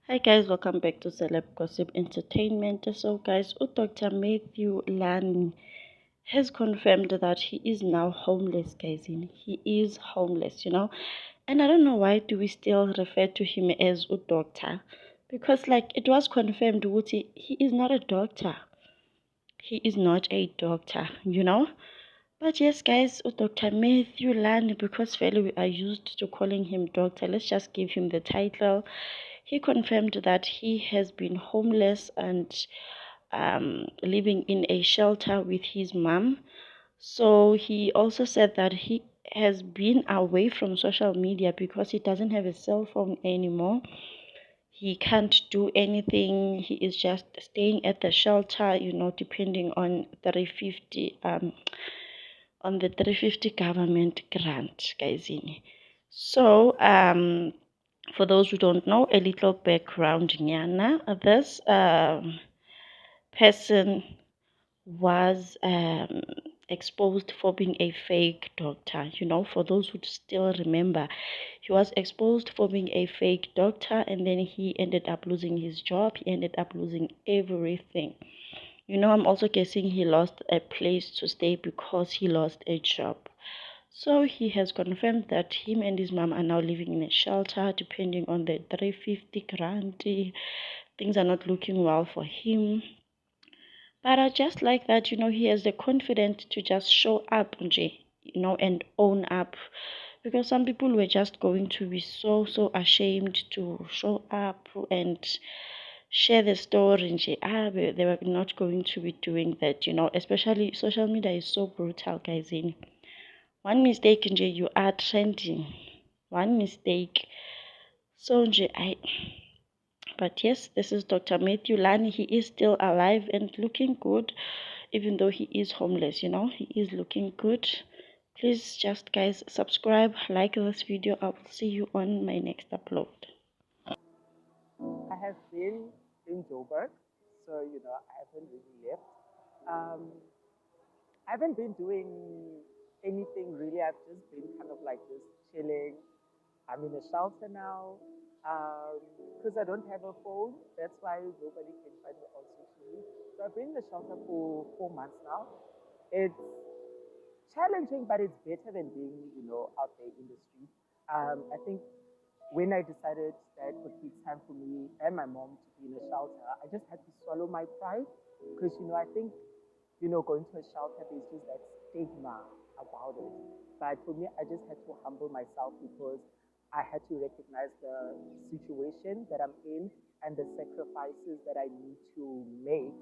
Hi guys, welcome back to Celeb Gossip Entertainment. So guys, Dr. Matthew Lani has confirmed that he is now homeless, guys. He is homeless. And I don't know why do we still refer to him as a doctor, because like it was confirmed, Wuti, he is not a doctor. He is not a doctor. But yes, guys, Dr. Matthew Lani, because fairly we are used to calling him doctor, let's just give him the title. He confirmed that he has been homeless and living in a shelter with his mom. So he also said that he has been away from social media because he doesn't have a cell phone anymore. He can't do anything. He is just staying at the shelter, depending on 350 on the 350 government grant, guys. So for those who don't know, a little background, Nyana. This person was exposed for being a fake doctor. For those who still remember, he was exposed for being a fake doctor, and then he ended up losing his job. He ended up losing everything. I'm also guessing he lost a place to stay because he lost a job. So he has confirmed that him and his mom are now living in a shelter, depending on the 350 grant. Things are not looking well for him. But I just like that, he has the confidence to just show up, nje, and own up. Because some people were just going to be so ashamed to show up and share the story. Nje. They were not going to be doing that, especially social media is so brutal, guys. One mistake, nje, you are trending. One mistake. So, nje, but yes, this is Dr. Matthew Lani. He is still alive and looking good, even though he is homeless. He is looking good. Please just, guys, subscribe, like this video. I will see you on my next upload. I have been in Joburg, so I haven't really left. I haven't been doing anything really. I've just been kind of like just chilling. I'm in a shelter now because I don't have a phone. That's why nobody can find me on social media. So I've been in the shelter for 4 months now. It's challenging, but it's better than being, out there in the street. I think when I decided that it would be time for me and my mom to be in a shelter, I just had to swallow my pride because, I think, going to a shelter, there's just that stigma about it. But for me, I just had to humble myself because I had to recognize the situation that I'm in and the sacrifices that I need to make